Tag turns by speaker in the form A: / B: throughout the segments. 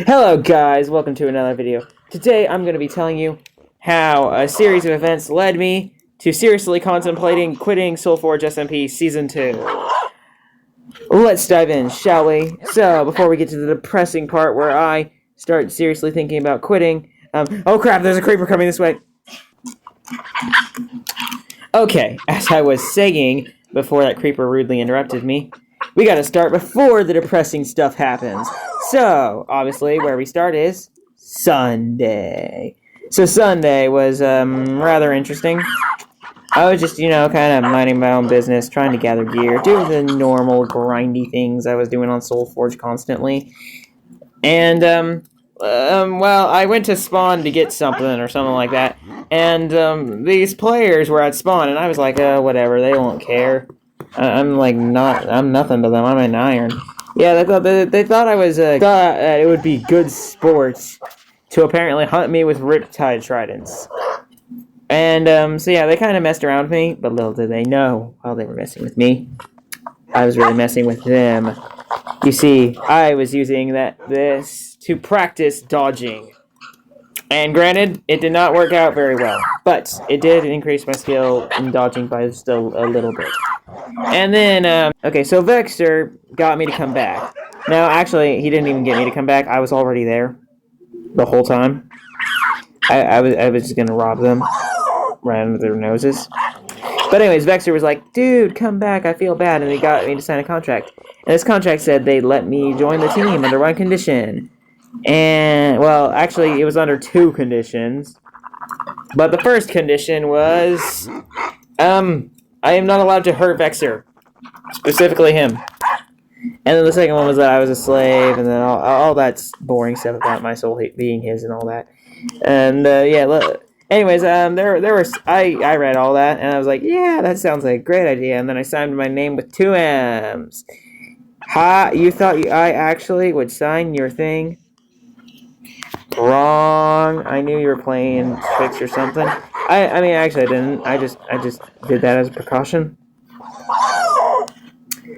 A: Hello guys, welcome to another video. Today I'm going to be telling you how a series of events led me to seriously contemplating quitting Soulforge SMP Season 2. Let's dive in, shall we? So, before we get to the depressing part where I start seriously thinking about quitting, oh crap, there's a creeper coming this way. Okay, as I was saying before that creeper rudely interrupted me, we gotta start before the depressing stuff happens. So, obviously, where we start is Sunday. So Sunday was rather interesting. I was just, kind of minding my own business, trying to gather gear, do the normal grindy things I was doing on Soulforge constantly. And, well, I went to spawn to get something or something like that. And, these players were at spawn, and I was like, oh, whatever, they won't care. I'm nothing to them. I'm an iron. Yeah, they thought I was, thought it would be good sports to apparently hunt me with Riptide Tridents. And, so yeah, they kind of messed around with me, but little did they know, while they were messing with me, I was really messing with them. You see, I was using this to practice dodging. And granted, it did not work out very well, but it did increase my skill in dodging by still a little bit. And then, okay, so Vexer got me to come back. Now, actually, he didn't even get me to come back. I was already there the whole time. I was just gonna rob them right under their noses. But anyways, Vexer was like, dude, come back, I feel bad, and he got me to sign a contract. And this contract said they'd let me join the team under one condition. And, well, actually, it was under two conditions. But the first condition was, I am not allowed to hurt Vexer. Specifically him. And then the second one was that I was a slave, and then all that boring stuff about my soul being his and all that. And, yeah, anyways, I read all that, and I was like, yeah, that sounds like a great idea. And then I signed my name with 2 M's. Ha, you thought I actually would sign your thing? Wrong. I knew you were playing tricks or something. I mean, actually, I didn't. I just did that as a precaution.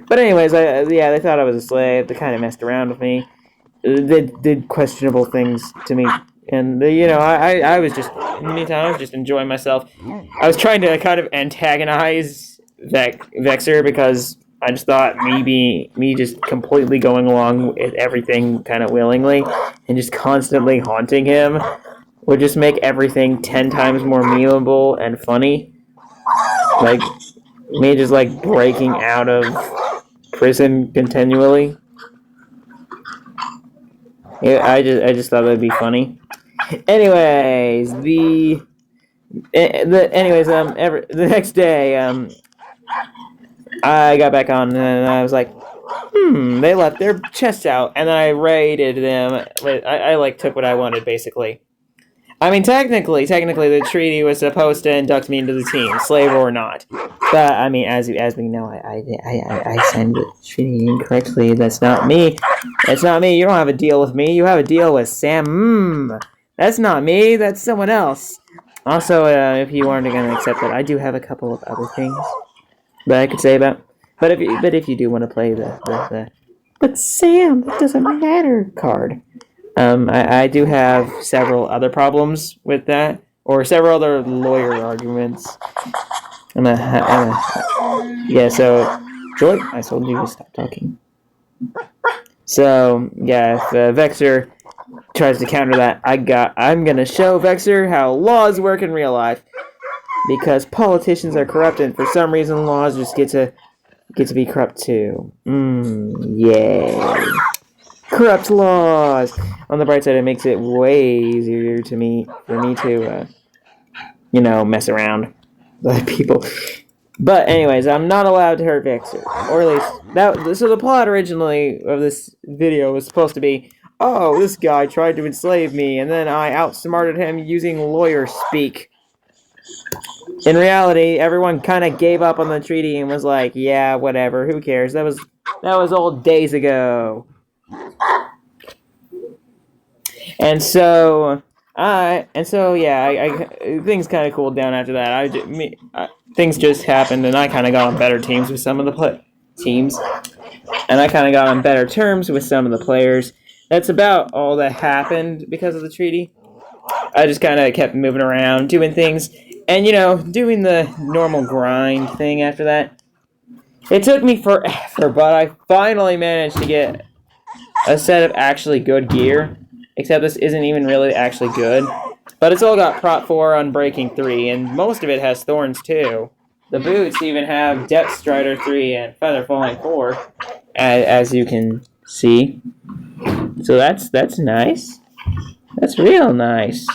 A: But anyways, yeah, they thought I was a slave. They kind of messed around with me. They did questionable things to me. And, I was just, in the meantime, I was just enjoying myself. I was trying to kind of antagonize Vexer because I just thought me just completely going along with everything kind of willingly and just constantly haunting him would just make everything 10 times more memeable and funny. Like, me just, like, breaking out of prison continually. Yeah, I just thought that'd be funny. Anyways, the next day, I got back on and I was like, they left their chests out, and then I raided them. I took what I wanted, basically. I mean, technically, the treaty was supposed to induct me into the team, slave or not. But, I mean, as we know, I signed the treaty incorrectly. That's not me. That's not me. You don't have a deal with me. You have a deal with Sam. That's not me. That's someone else. Also, if you aren't going to accept it, I do have a couple of other things that I could say about. But if you do want to play the but Sam, that doesn't matter card. I do have several other problems with that, or several other lawyer arguments. Yeah, so, Joy, I told you to stop talking. So, yeah, if Vexer tries to counter that, I'm gonna show Vexer how laws work in real life. Because politicians are corrupt, and for some reason laws just get to be corrupt too. Yay. Corrupt laws! On the bright side, it makes it way easier for me to, mess around with other people. But anyways, I'm not allowed to hurt Vexer. Or at least, so the plot originally of this video was supposed to be, oh, this guy tried to enslave me, and then I outsmarted him using lawyer speak. In reality, everyone kind of gave up on the treaty and was like, yeah, whatever, who cares? That was old days ago. And so, things kind of cooled down after that. Things just happened, and I kind of got on better teams with some of the teams. And I kind of got on better terms with some of the players. that's about all that happened because of the treaty. I just kind of kept moving around, doing things, and, you know, doing the normal grind thing after that. It took me forever, but I finally managed to get a set of actually good gear. Except this isn't even really actually good. But it's all got Prot 4 Unbreaking 3, and most of it has Thorns too. The boots even have Depth Strider 3 and Feather Falling 4, as you can see. So that's nice. That's real nice.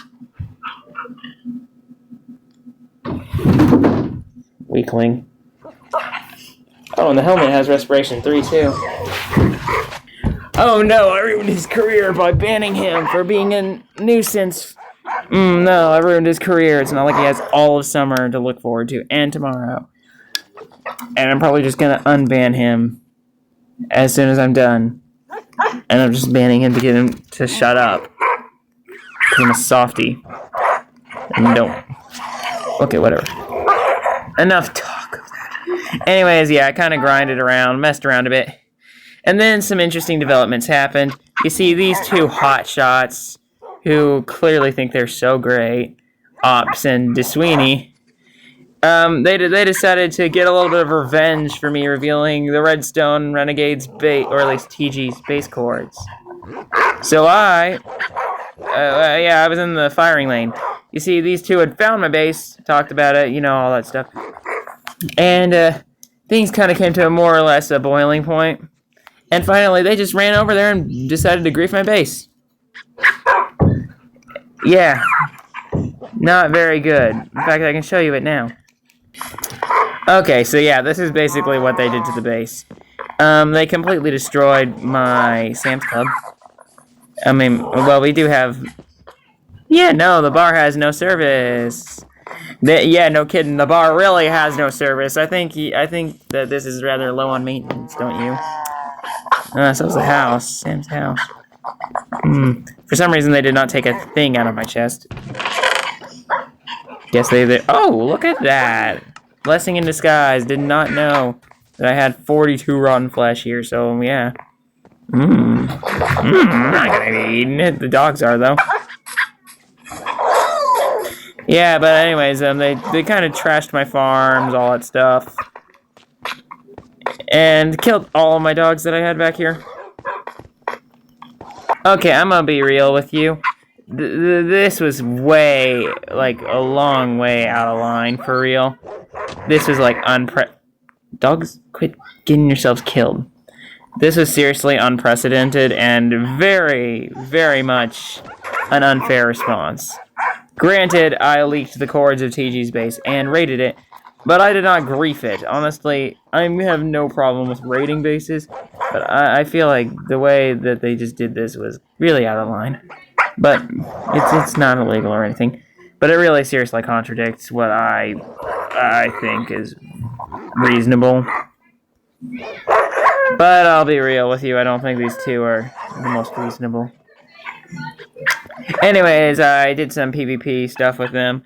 A: Weakling. Oh, and the helmet has Respiration 3 too. Oh no, I ruined his career by banning him for being a nuisance. No, I ruined his career. It's not like he has all of summer to look forward to, and tomorrow. And I'm probably just gonna unban him as soon as I'm done. And I'm just banning him to get him to shut up. Because I'm a softie. And don't. Okay, whatever. Enough talk of that. Anyways, yeah, I kind of grinded around, messed around a bit. And then some interesting developments happened. You see, these two hotshots, who clearly think they're so great, Ops and DeSweeney, they decided to get a little bit of revenge for me revealing the Redstone Renegades base, or at least TG's base chords. So I was in the firing lane. You see, these two had found my base, talked about it, you know, all that stuff. And things kind of came to a more or less a boiling point. And finally, they just ran over there and decided to grief my base. Yeah. Not very good. In fact, I can show you it now. Okay, so yeah, this is basically what they did to the base. They completely destroyed my Sam's Club. I mean, well, we do have... Yeah, no, the bar has no service. Yeah, no kidding, the bar really has no service. I think that this is rather low on maintenance, don't you? So's the house. Sam's house. For some reason, they did not take a thing out of my chest. Guess they... Oh, look at that! Blessing in disguise. Did not know that I had 42 rotten flesh here, so yeah. I'm not gonna be eating it. The dogs are, though. Yeah, but anyways, they kind of trashed my farms, all that stuff. And killed all of my dogs that I had back here. Okay, I'm gonna be real with you. This was way, like, a long way out of line, for real. This was, like, Dogs, quit getting yourselves killed. This was seriously unprecedented and very, very much an unfair response. Granted, I leaked the chords of TG's base and raided it, but I did not grief it. Honestly, I have no problem with raiding bases, but I feel like the way that they just did this was really out of line. But it's not illegal or anything. But it really seriously contradicts what I think is reasonable. But I'll be real with you, I don't think these two are the most reasonable. Anyways, I did some PvP stuff with them.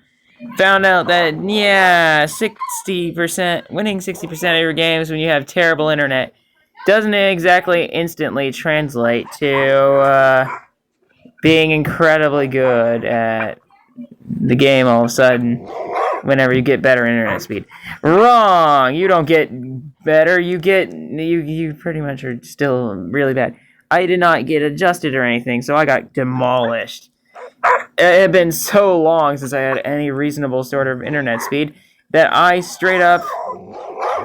A: Found out that, yeah, 60%, winning 60% of your games when you have terrible internet doesn't exactly instantly translate to being incredibly good at the game all of a sudden whenever you get better internet speed. Wrong! You don't get better, you pretty much are still really bad. I did not get adjusted or anything, so I got demolished. It had been so long since I had any reasonable sort of internet speed that I straight up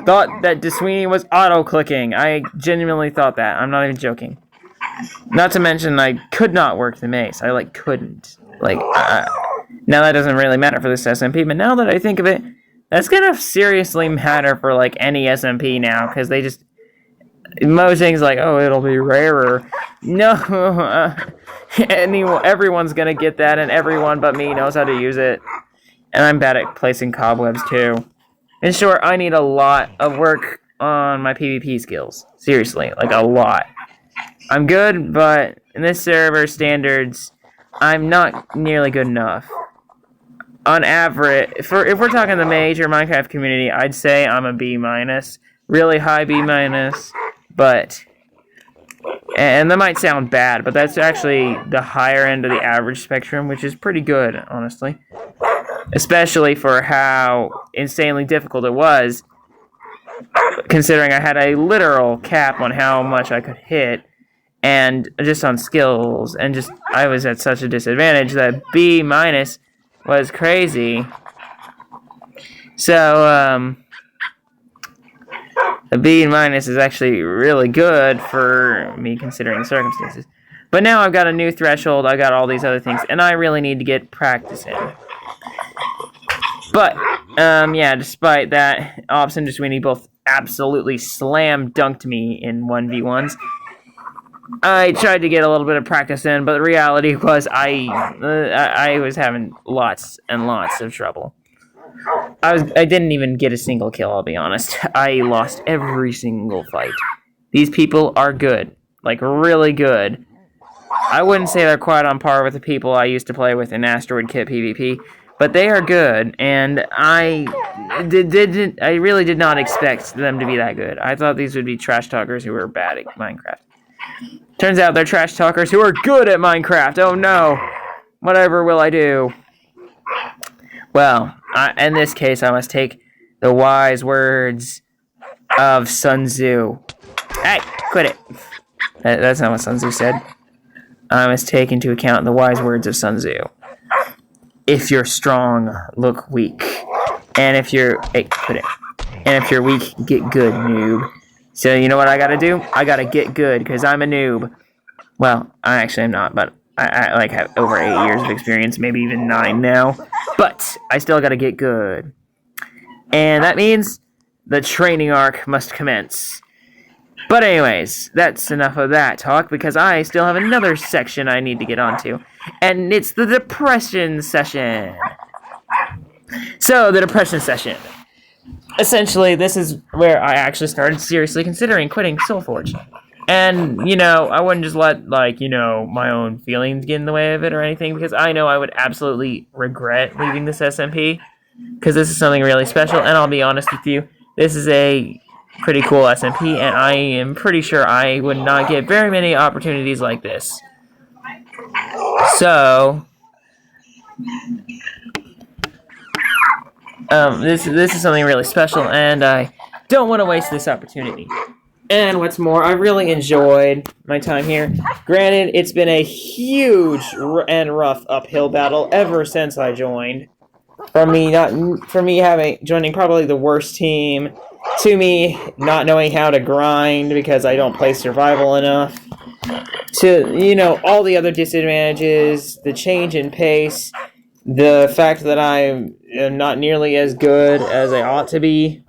A: thought that DeSweeney was auto-clicking. I genuinely thought that. I'm not even joking. Not to mention, I could not work the mace. I, couldn't. Now that doesn't really matter for this SMP, but now that I think of it, that's gonna seriously matter for, any SMP now, because they just... Most things oh, it'll be rarer. No, everyone's gonna get that, and everyone but me knows how to use it. And I'm bad at placing cobwebs, too. In short, I need a lot of work on my PvP skills. Seriously, a lot. I'm good, but in this server standards, I'm not nearly good enough. On average, if we're talking the major Minecraft community, I'd say I'm a B-. Really high B-. But And that might sound bad, but that's actually the higher end of the average spectrum, which is pretty good, honestly. Especially for how insanely difficult it was, considering I had a literal cap on how much I could hit, and just on skills, and just I was at such a disadvantage that B- was crazy. So, a B- is actually really good for me considering the circumstances. But now I've got a new threshold, I got all these other things, and I really need to get practice in. But, yeah, despite that, Ops and Sweeney both absolutely slam dunked me in 1v1s. I tried to get a little bit of practice in, but the reality was I was having lots and lots of trouble. I didn't even get a single kill, I'll be honest. I lost every single fight. These people are good. Like, really good. I wouldn't say they're quite on par with the people I used to play with in Asteroid Kit PvP, but they are good, and I really did not expect them to be that good. I thought these would be trash talkers who were bad at Minecraft. Turns out they're trash talkers who are good at Minecraft. Oh no. Whatever will I do? Well, in this case, I must take the wise words of Sun Tzu. Hey, quit it. That's not what Sun Tzu said. I must take into account the wise words of Sun Tzu. If you're strong, look weak. And if you're... Hey, quit it. And if you're weak, get good, noob. So, you know what I gotta do? I gotta get good, because I'm a noob. Well, I actually am not, but I like have over 8 years of experience, maybe even 9 now. But I still gotta get good. And that means the training arc must commence. But anyways, that's enough of that talk, because I still have another section I need to get onto. And it's the depression session. So, the depression session. Essentially, this is where I actually started seriously considering quitting Soulforge. And, you know, I wouldn't just let, like, you know, my own feelings get in the way of it or anything, because I know I would absolutely regret leaving this SMP, because this is something really special, and I'll be honest with you, this is a pretty cool SMP, and I am pretty sure I would not get very many opportunities like this. So... this is something really special, and I don't want to waste this opportunity. And what's more, I really enjoyed my time here. Granted, it's been a huge and rough uphill battle ever since I joined. From me joining probably the worst team, to me not knowing how to grind because I don't play survival enough, to, you know, all the other disadvantages, the change in pace, the fact that I'm not nearly as good as I ought to be.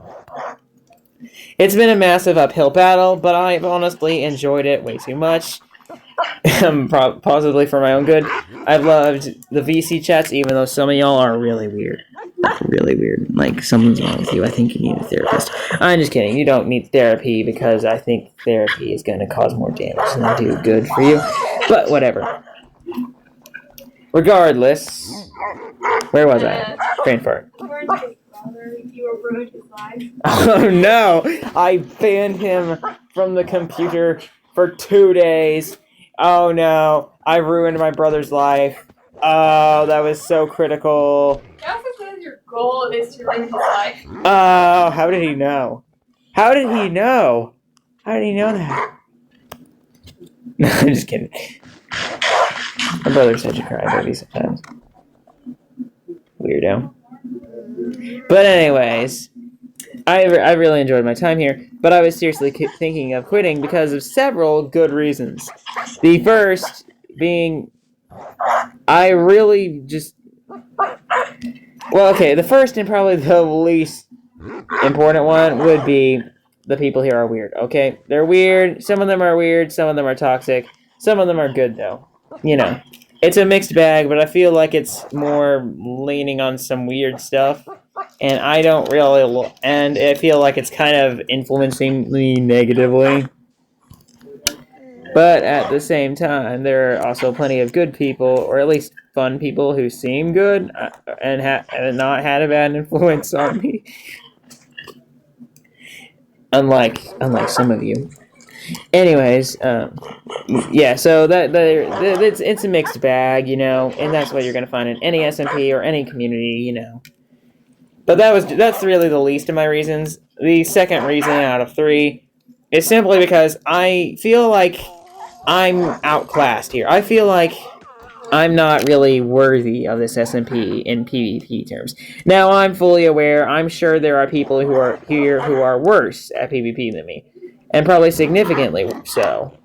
A: It's been a massive uphill battle, but I've honestly enjoyed it way too much. Possibly for my own good. I've loved the VC chats, even though some of y'all are really weird. Really weird. Like, something's wrong with you. I think you need a therapist. I'm just kidding. You don't need therapy, because I think therapy is going to cause more damage than do good for you. But whatever. Regardless, where was I? Brain fart. Oh no! I banned him from the computer for 2 days. Oh no! I ruined my brother's life. Oh, that was so critical.
B: It also says your goal is to ruin his life.
A: Oh, how did he know? How did he know? How did he know that? No, I'm just kidding. My brother said you cry baby sometimes. Weirdo. But anyways, I really enjoyed my time here, but I was seriously thinking of quitting because of several good reasons. The first being, I really just... Well, okay, the first and probably the least important one would be the people here are weird, okay? They're weird, some of them are weird, some of them are toxic, some of them are good, though. You know, it's a mixed bag, but I feel like it's more leaning on some weird stuff. And I don't really... And I feel like it's kind of influencing me negatively. But at the same time, there are also plenty of good people, or at least fun people, who seem good and have not had a bad influence on me. Unlike some of you. Anyways, yeah, so it's a mixed bag, you know, and that's what you're gonna find in any SMP or any community, you know. But that's really the least of my reasons. The second reason out of three is simply because I feel like I'm outclassed here. I feel like I'm not really worthy of this SMP in PvP terms. Now, I'm fully aware, I'm sure there are people who are here who are worse at PvP than me. And probably significantly so.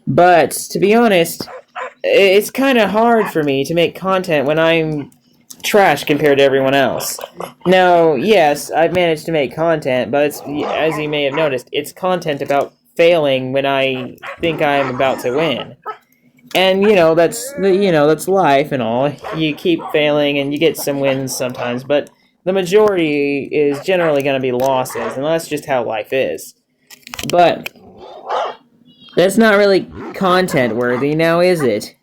A: But, to be honest, it's kind of hard for me to make content when I'm trash compared to everyone else. Now, yes, I've managed to make content, but it's, as you may have noticed, it's content about failing when I think I'm about to win. And, that's life and all. You keep failing and you get some wins sometimes, but the majority is generally going to be losses, and that's just how life is. But that's not really content worthy now, is it?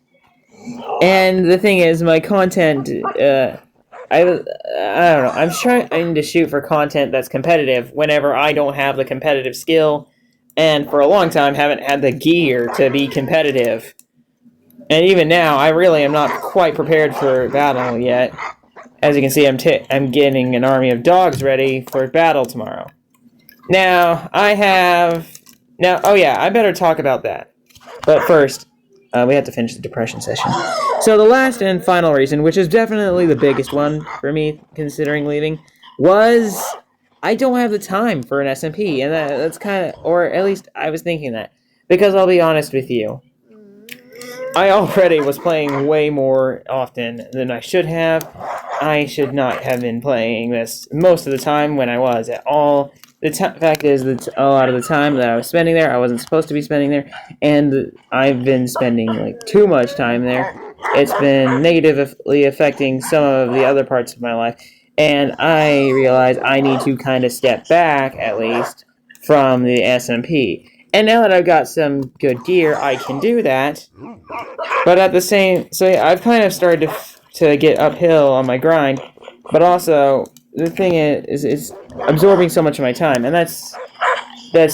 A: And the thing is, my content, I don't know, I'm trying to shoot for content that's competitive whenever I don't have the competitive skill, and for a long time haven't had the gear to be competitive. And even now, I really am not quite prepared for battle yet. As you can see, I'm getting an army of dogs ready for battle tomorrow. Now, oh yeah, I better talk about that. But first, we have to finish the depression session. So the last and final reason, which is definitely the biggest one for me considering leaving, was I don't have the time for an SMP. And that's kind of, or at least I was thinking that. Because I'll be honest with you, I already was playing way more often than I should have. I should not have been playing this most of the time when I was at all. The fact is that a lot of the time that I was spending there, I wasn't supposed to be spending there, and I've been spending like too much time there. It's been negatively affecting some of the other parts of my life, and I realize I need to kind of step back, at least, from the SMP. And now that I've got some good gear, I can do that. But at the same... So yeah, I've kind of started to get uphill on my grind. But also, the thing is it's absorbing so much of my time. And that's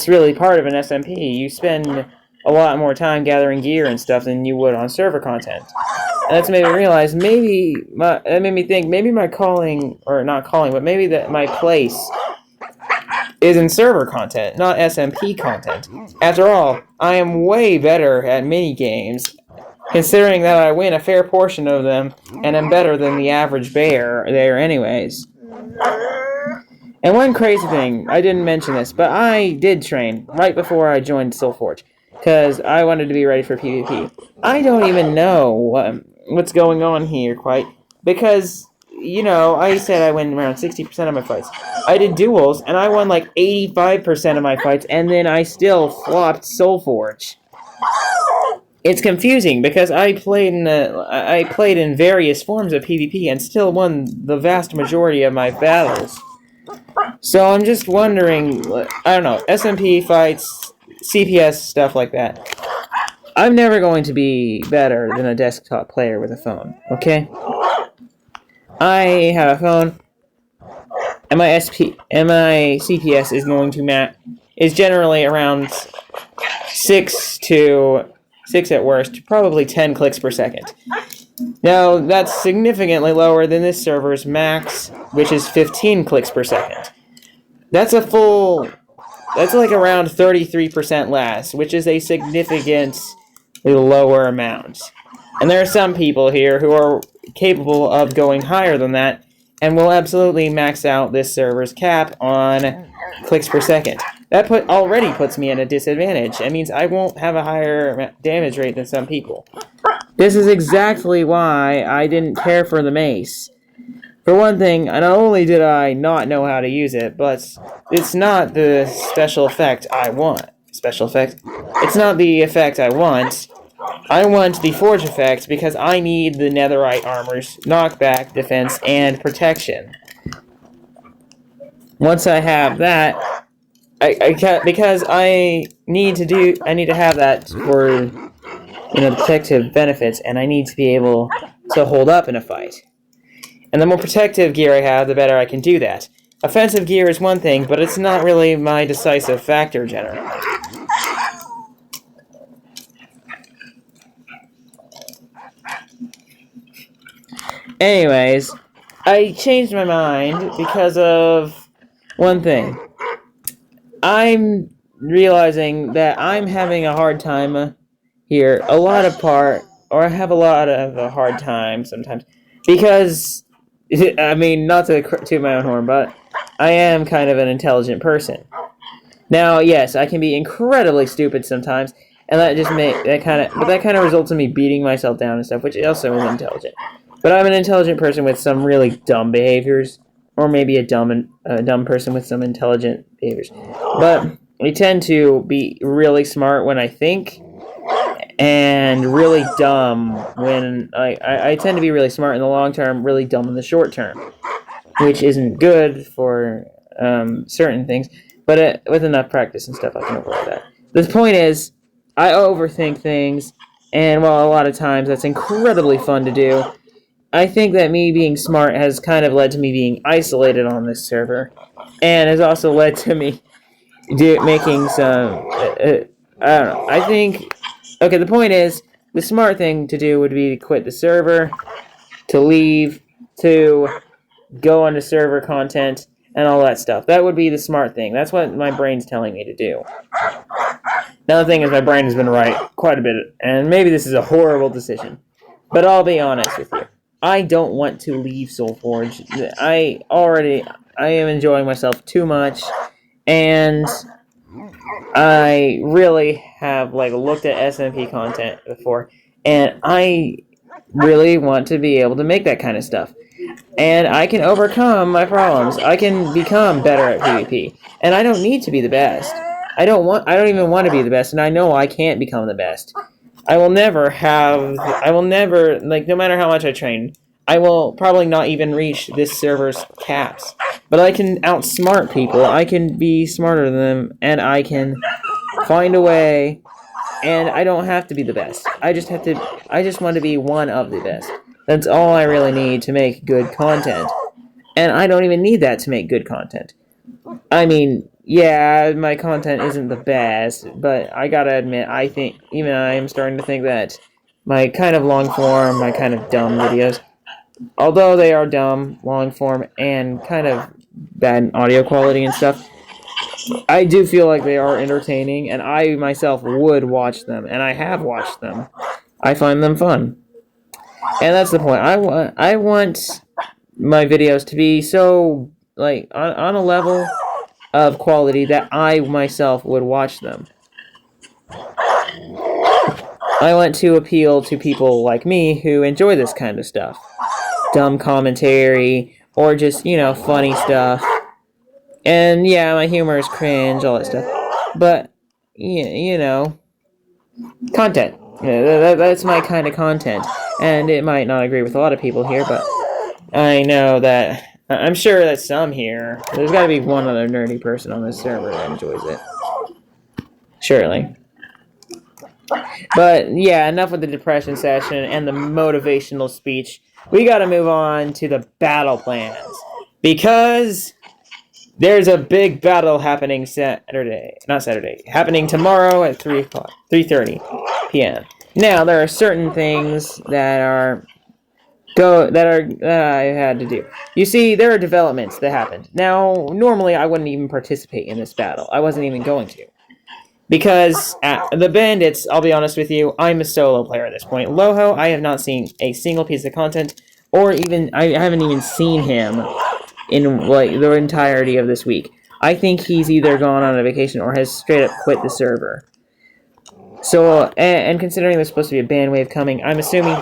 A: really part of an SMP. You spend a lot more time gathering gear and stuff than you would on server content. And that's made me realize, that made me think, maybe my calling, or not calling, but maybe that my place is in server content, not SMP content. After all, I am way better at minigames, considering that I win a fair portion of them, and am better than the average bear there anyways. And one crazy thing, I didn't mention this, but I did train right before I joined Soulforge, because I wanted to be ready for PvP. I don't even know what's going on here quite, because... I said I win around 60% of my fights. I did duels, and I won like 85% of my fights, and then I still flopped Soulforge. It's confusing, because I played in various forms of PvP, and still won the vast majority of my battles. So I'm just wondering, I don't know, SMP fights, CPS, stuff like that. I'm never going to be better than a desktop player with a phone, okay? I have a phone, and my CPS is going to is generally around 6 at worst, probably 10 clicks per second. Now, that's significantly lower than this server's max, which is 15 clicks per second. That's like around 33% less, which is a significantly lower amount. And there are some people here who are capable of going higher than that, and will absolutely max out this server's cap on clicks per second. That already puts me at a disadvantage. It means I won't have a higher damage rate than some people. This is exactly why I didn't care for the mace. For one thing, not only did I not know how to use it, but it's not the special effect I want. It's not the effect I want. I want the Forge effect because I need the netherite armor's knockback, defense, and protection. Once I have that, because I need to have that for protective benefits, and I need to be able to hold up in a fight. And the more protective gear I have, the better I can do that. Offensive gear is one thing, but it's not really my decisive factor generally. Anyways, I changed my mind because of one thing. I'm realizing that I'm having a hard time here, I have a lot of a hard time sometimes, because, I mean, not to toot my own horn, but I am kind of an intelligent person. Now, yes, I can be incredibly stupid sometimes, and that kind of results in me beating myself down and stuff, which also is intelligent. But I'm an intelligent person with some really dumb behaviors, or maybe a dumb person with some intelligent behaviors. But I tend to be really smart when I think, and really dumb when I tend to be really smart in the long term, really dumb in the short term, which isn't good for certain things. But with enough practice and stuff, I can avoid that. The point is, I overthink things, and while a lot of times that's incredibly fun to do, I think that me being smart has kind of led to me being isolated on this server, and has also led to me making some. I don't know. I think. Okay, the point is, the smart thing to do would be to quit the server, to leave, to go onto server content, and all that stuff. That would be the smart thing. That's what my brain's telling me to do. Now the thing is, my brain has been right quite a bit, and maybe this is a horrible decision, but I'll be honest with you. I don't want to leave Soulforge. I am enjoying myself too much, and I really have looked at SMP content before, and I really want to be able to make that kind of stuff. And I can overcome my problems. I can become better at PvP. And I don't need to be the best. I don't even want to be the best, and I know I can't become the best. No matter how much I train, I will probably not even reach this server's caps. But I can outsmart people, I can be smarter than them, and I can find a way, and I don't have to be the best. I just want to be one of the best. That's all I really need to make good content. And I don't even need that to make good content. I mean, yeah, my content isn't the best, but I gotta admit, I am starting to think that my kind of long form, my kind of dumb videos, although they are dumb, long form, and kind of bad audio quality and stuff, I do feel like they are entertaining, and I myself would watch them, and I have watched them. I find them fun. And that's the point. I want my videos to be so, on a level of quality that I myself would watch them. I want to appeal to people like me who enjoy this kind of stuff. Dumb commentary, or just, funny stuff. And yeah, my humor is cringe, all that stuff. But, content. That's my kind of content. And it might not agree with a lot of people here, but I'm sure that some here, there's got to be one other nerdy person on this server that enjoys it. Surely. But yeah, enough with the depression session and the motivational speech. We gotta move on to the battle plans. Because there's a big battle happening happening tomorrow at 3:30 p.m. Now, there are certain things that I had to do. You see, there are developments that happened. Now, normally I wouldn't even participate in this battle. I wasn't even going to. Because the Bandits, I'll be honest with you, I'm a solo player at this point. Loho, I have not seen a single piece of content, or I haven't even seen him in the entirety of this week. I think he's either gone on a vacation or has straight up quit the server. So, and considering there's supposed to be a band wave coming, I'm assuming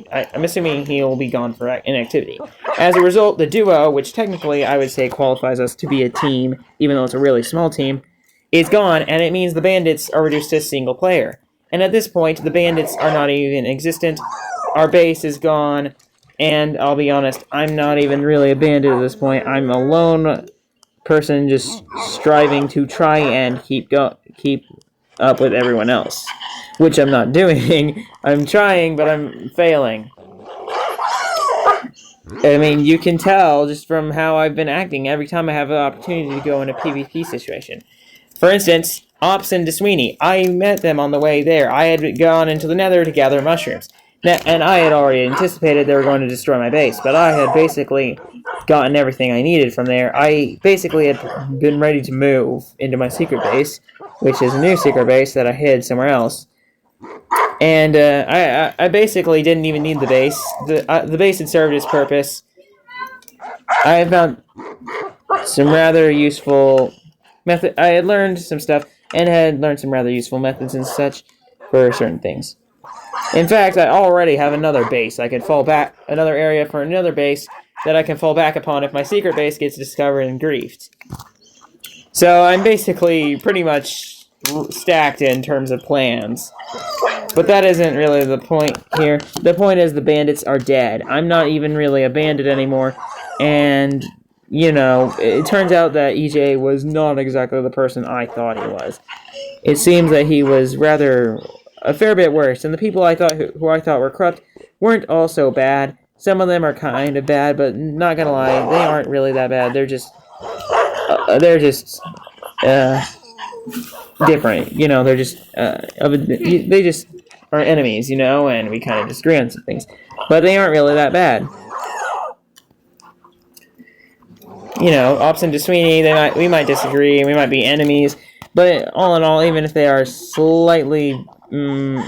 A: I'm assuming he'll be gone for inactivity. As a result, the duo, which technically I would say qualifies us to be a team, even though it's a really small team, is gone, and it means the Bandits are reduced to single player. And at this point, the Bandits are not even existent, our base is gone, and I'll be honest, I'm not even really a bandit at this point. I'm a lone person just striving to try and keep up with everyone else, which I'm not doing. I'm trying, but I'm failing. I mean, you can tell just from how I've been acting every time I have an opportunity to go in a PvP situation. For instance, Ops and DeSweeney. I met them on the way there. I had gone into the Nether to gather mushrooms. And I had already anticipated they were going to destroy my base, but I had basically gotten everything I needed from there. I basically had been ready to move into my secret base, which is a new secret base that I hid somewhere else. And I basically didn't even need the base. The base had served its purpose. I found some rather useful method. I had learned some stuff and had learned some rather useful methods and such for certain things. In fact, I already have another base. I can fall back, another area for another base that I can fall back upon if my secret base gets discovered and griefed. So I'm basically pretty much stacked in terms of plans. But that isn't really the point here. The point is the bandits are dead. I'm not even really a bandit anymore. And, you know, it turns out that EJ was not exactly the person I thought he was. It seems that he was rather a fair bit worse. And the people who I thought were corrupt weren't all so bad. Some of them are kind of bad, but not gonna lie, they aren't really that bad. They're just different. You know, they're just they just are enemies, you know, and we kind of disagree on some things. But they aren't really that bad. You know, Ops and DeSweeney, we might disagree, we might be enemies, but all in all, even if they are slightly mean,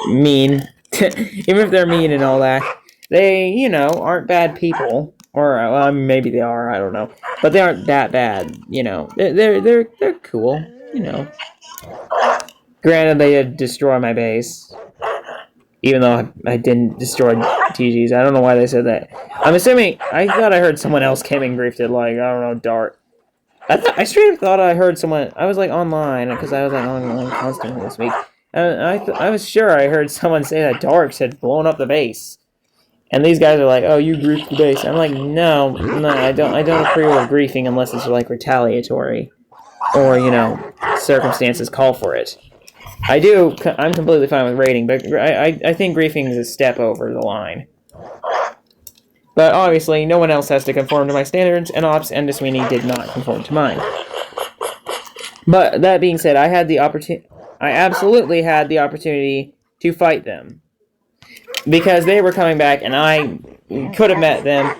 A: even if they're mean and all that, they, you know, aren't bad people. Or, well, maybe they are, I don't know. But they aren't that bad, you know. They're cool, you know. Granted, they did destroy my base. Even though I didn't destroy TG's. I don't know why they said that. I'm assuming, I thought I heard someone else came and griefed it, like, I don't know, Dart. I straight up thought I heard someone, I was like online, because I was like online constantly this week. And I was sure I heard someone say that Darks had blown up the base. And these guys are like, oh, you griefed the base. I'm like, no, I don't agree with griefing unless it's like retaliatory. Or, you know, circumstances call for it. I'm completely fine with raiding, but I think griefing is a step over the line. But obviously, no one else has to conform to my standards, and Ops and DeSweeney did not conform to mine. But that being said, I absolutely had the opportunity to fight them. Because they were coming back, and I could have met them.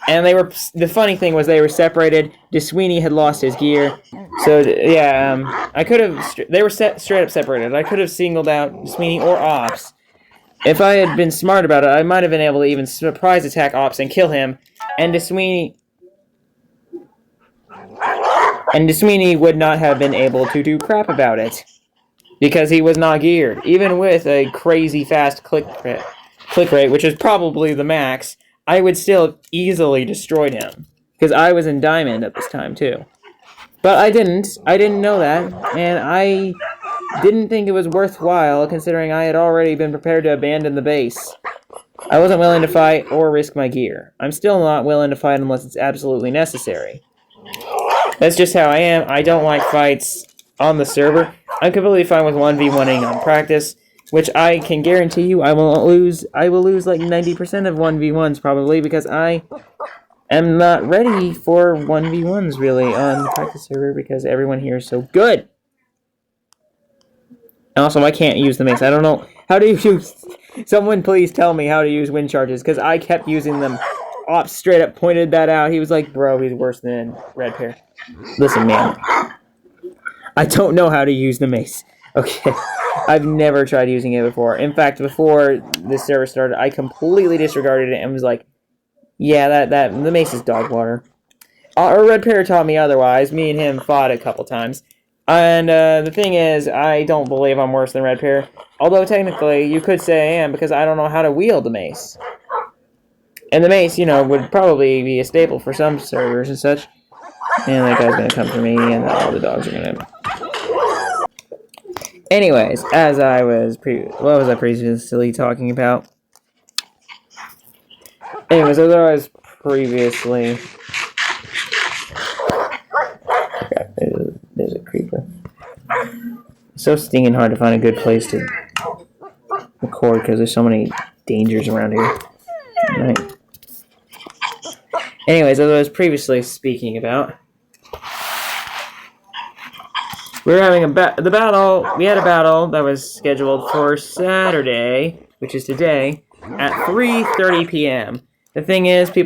A: And the funny thing was they were separated. DeSweeney had lost his gear. So, yeah, they were straight up separated. I could have singled out DeSweeney or Ops. If I had been smart about it, I might have been able to even surprise attack Ops and kill him. And DeSweeney would not have been able to do crap about it. Because he was not geared. Even with a crazy fast click rate, which is probably the max, I would still have easily destroyed him. Because I was in Diamond at this time, too. But I didn't. I didn't know that. And I didn't think it was worthwhile, considering I had already been prepared to abandon the base. I wasn't willing to fight or risk my gear. I'm still not willing to fight unless it's absolutely necessary. That's just how I am. I don't like fights on the server. I'm completely fine with 1v1ing on practice, which I can guarantee you I will lose. I will lose like 90% of 1v1s probably, because I am not ready for 1v1s really on the practice server because everyone here is so good. And also, I can't use the mace. I don't know. How do you use... Someone please tell me how to use wind charges, because I kept using them. Ops straight up pointed that out. He was like, bro, he's worse than Red Pear. Listen, man. I don't know how to use the mace. Okay. I've never tried using it before. In fact, before this server started, I completely disregarded it and was like, yeah, the mace is dog water. Or Red Pear taught me otherwise. Me and him fought a couple times. And the thing is, I don't believe I'm worse than Red Pear. Although technically, you could say I am, because I don't know how to wield the mace. And the mace, you know, would probably be a staple for some servers and such. And that guy's gonna come for me, and all the dogs are gonna... Anyways, as I was what was I previously talking about? Anyways, as I was previously... There's a creeper. It's so stinging hard to find a good place to record because there's so many dangers around here. Right. Anyways, as I was previously speaking about, we were having the battle. We had a battle that was scheduled for Saturday, which is today, at 3:30 p.m. The thing is, the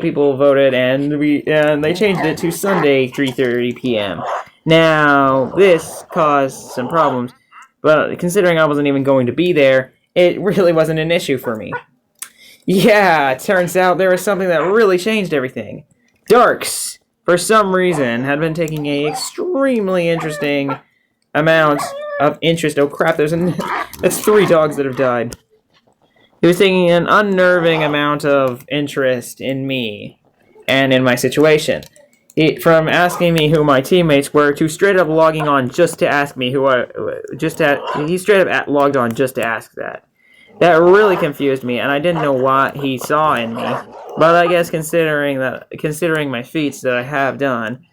A: people voted, and they changed it to Sunday, 3:30 p.m. Now, this caused some problems, but considering I wasn't even going to be there, it really wasn't an issue for me. Yeah, it turns out there was something that really changed everything. Darks, for some reason, had been taking a extremely interesting amount of interest. Oh crap, that's 3 dogs that have died. He was taking an unnerving amount of interest in me and in my situation. From asking me who my teammates were to straight up logging on just to ask me he straight up logged on just to ask that. That really confused me, and I didn't know what he saw in me. But I guess considering my feats that I have done,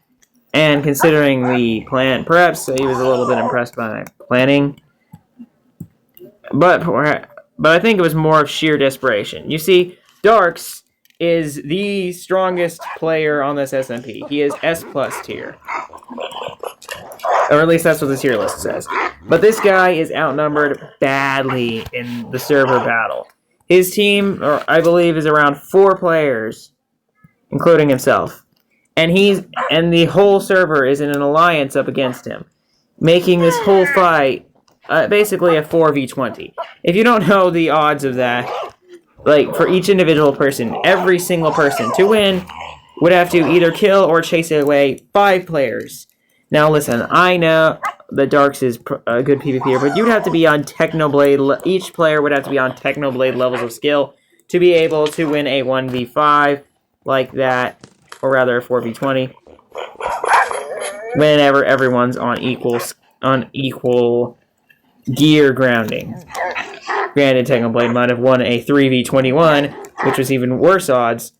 A: and considering the plan, perhaps he was a little bit impressed by my planning. But I think it was more of sheer desperation. You see, Darks is the strongest player on this SMP. He is S+ tier. Or at least that's what the tier list says. But this guy is outnumbered badly in the server battle. His team, I believe, is around 4 players, including himself. And the whole server is in an alliance up against him, making this whole fight basically a 4v20. If you don't know the odds of that, like, for each individual person, every single person to win would have to either kill or chase away 5 players. Now listen, I know that Darks is a good PvPer, but you'd have to be on Technoblade, each player would have to be on Technoblade levels of skill to be able to win a 1v5 like that, or rather a 4v20, whenever everyone's on equal gear grounding. Granted, Technoblade might have won a 3v21, which was even worse odds,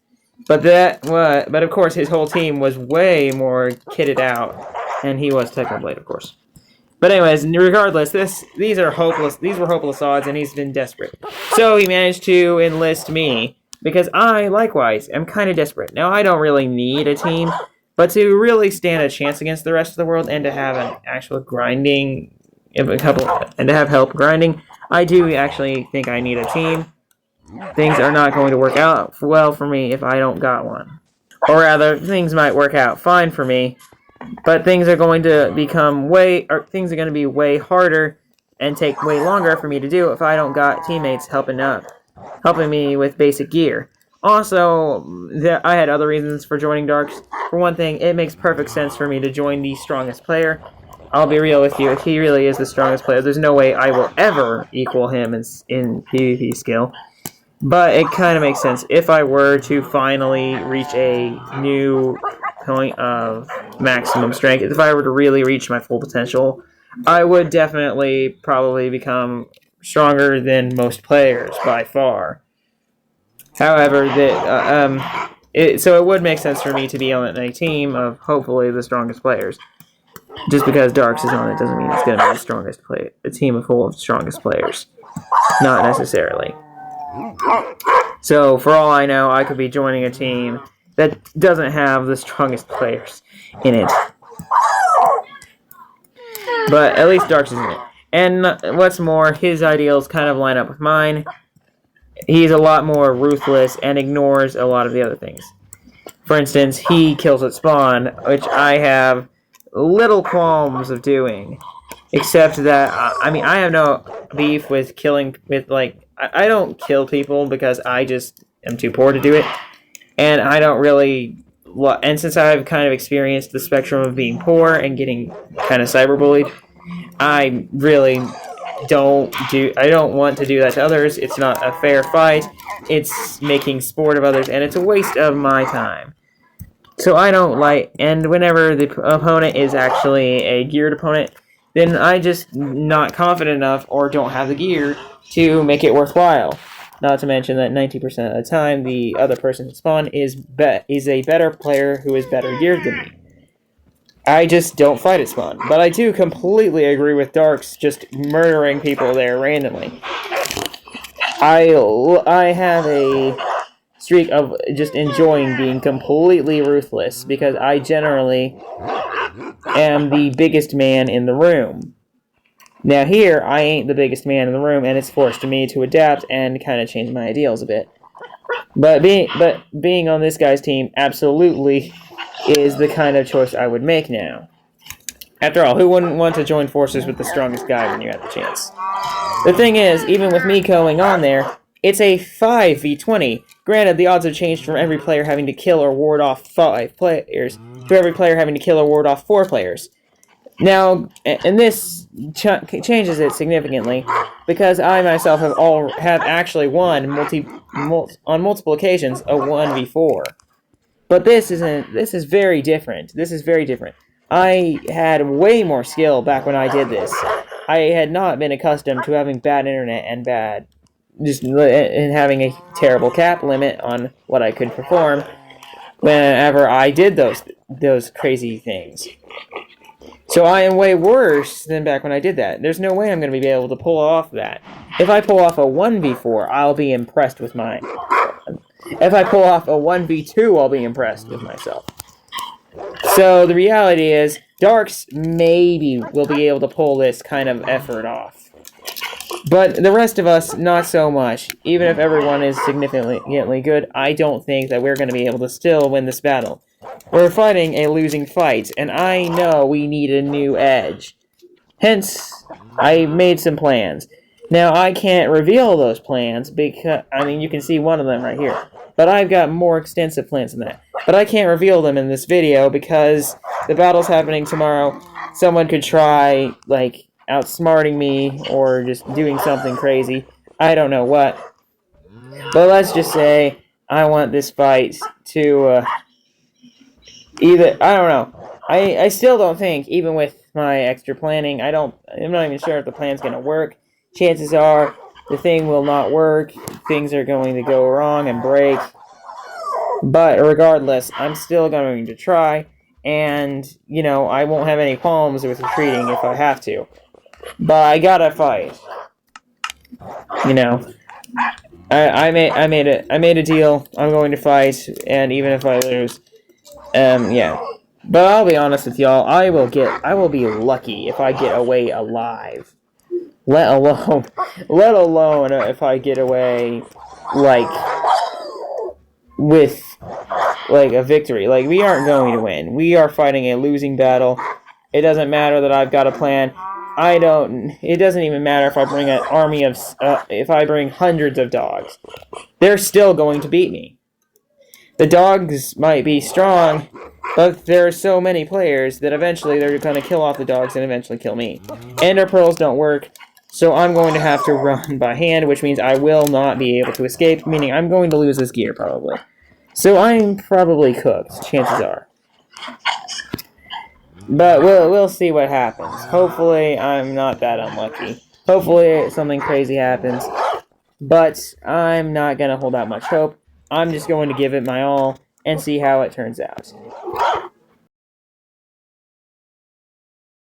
A: but of course his whole team was way more kitted out, and he was Technoblade, of course. But anyways, regardless, these were hopeless odds, and he's been desperate. So he managed to enlist me, because I, likewise, am kind of desperate. Now, I don't really need a team, but to really stand a chance against the rest of the world, and to have an actual grinding, and to have help grinding, I do actually think I need a team. Things are not going to work out well for me if I don't got one. Or rather, things might work out fine for me, but things are going to be way harder and take way longer for me to do if I don't got teammates helping me with basic gear. Also, I had other reasons for joining Darks. For one thing, it makes perfect sense for me to join the strongest player. I'll be real with you, if he really is the strongest player, there's no way I will ever equal him in PvP skill. But it kind of makes sense. If I were to finally reach a new point of maximum strength, if I were to really reach my full potential, I would definitely probably become stronger than most players by far. However, so it would make sense for me to be on a team of hopefully the strongest players. Just because Darks is on it doesn't mean it's going to be the strongest player. A team full of strongest players. Not necessarily. So, for all I know, I could be joining a team that doesn't have the strongest players in it. But at least Darks is in it. And what's more, his ideals kind of line up with mine. He's a lot more ruthless and ignores a lot of the other things. For instance, he kills at spawn, which I have little qualms of doing. Except that, I have no beef with I don't kill people because I just am too poor to do it. And I don't really... And since I've kind of experienced the spectrum of being poor and getting kind of cyberbullied, I really don't want to do that to others. It's not a fair fight. It's making sport of others, and it's a waste of my time. So I don't like... And whenever the opponent is actually a geared opponent, then I just not confident enough or don't have the gear to make it worthwhile. Not to mention that 90% of the time, the other person at spawn is a better player who is better geared than me. I just don't fight at spawn. But I do completely agree with Darks just murdering people there randomly. I have a streak of just enjoying being completely ruthless because I generally am the biggest man in the room. Now here, I ain't the biggest man in the room, and it's forced me to adapt and kind of change my ideals a bit. But being on this guy's team absolutely is the kind of choice I would make now. After all, who wouldn't want to join forces with the strongest guy when you have the chance? The thing is, even with me going on there, it's a 5v20. Granted, the odds have changed from every player having to kill or ward off 5 players to every player having to kill or ward off 4 players. Now, and this changes it significantly, because I myself have actually won on multiple occasions a 1v4. But this is very different. This is very different. I had way more skill back when I did this. I had not been accustomed to having bad internet and having a terrible cap limit on what I could perform whenever I did those crazy things. So I am way worse than back when I did that. There's no way I'm going to be able to pull off that. If I pull off a 1v4, I'll be impressed with mine. If I pull off a 1v2, I'll be impressed with myself. So the reality is, Darks maybe will be able to pull this kind of effort off. But the rest of us, not so much. Even if everyone is significantly good, I don't think that we're going to be able to still win this battle. We're fighting a losing fight, and I know we need a new edge. Hence, I made some plans. Now, I can't reveal those plans because, you can see one of them right here. But I've got more extensive plans than that. But I can't reveal them in this video because the battle's happening tomorrow. Someone could try, outsmarting me or just doing something crazy. I don't know what. But let's just say I want this fight to, I don't know. I still don't think, even with my extra planning, I'm not even sure if the plan's going to work. Chances are the thing will not work. Things are going to go wrong and break. But regardless, I'm still going to try. And, I won't have any qualms with retreating if I have to. But I gotta fight. I made a deal. I'm going to fight, and even if I lose, yeah. But I'll be honest with y'all, I will be lucky if I get away alive. Let alone if I get away, with, a victory. We aren't going to win. We are fighting a losing battle. It doesn't matter that I've got a plan. It doesn't even matter if I bring an army of, if I bring hundreds of dogs. They're still going to beat me. The dogs might be strong, but there are so many players that eventually they're going to kill off the dogs and eventually kill me. Ender pearls don't work, so I'm going to have to run by hand, which means I will not be able to escape, meaning I'm going to lose this gear, probably. So I'm probably cooked, chances are. But we'll see what happens. Hopefully, I'm not that unlucky. Hopefully, something crazy happens. But I'm not going to hold out much hope. I'm just going to give it my all and see how it turns out.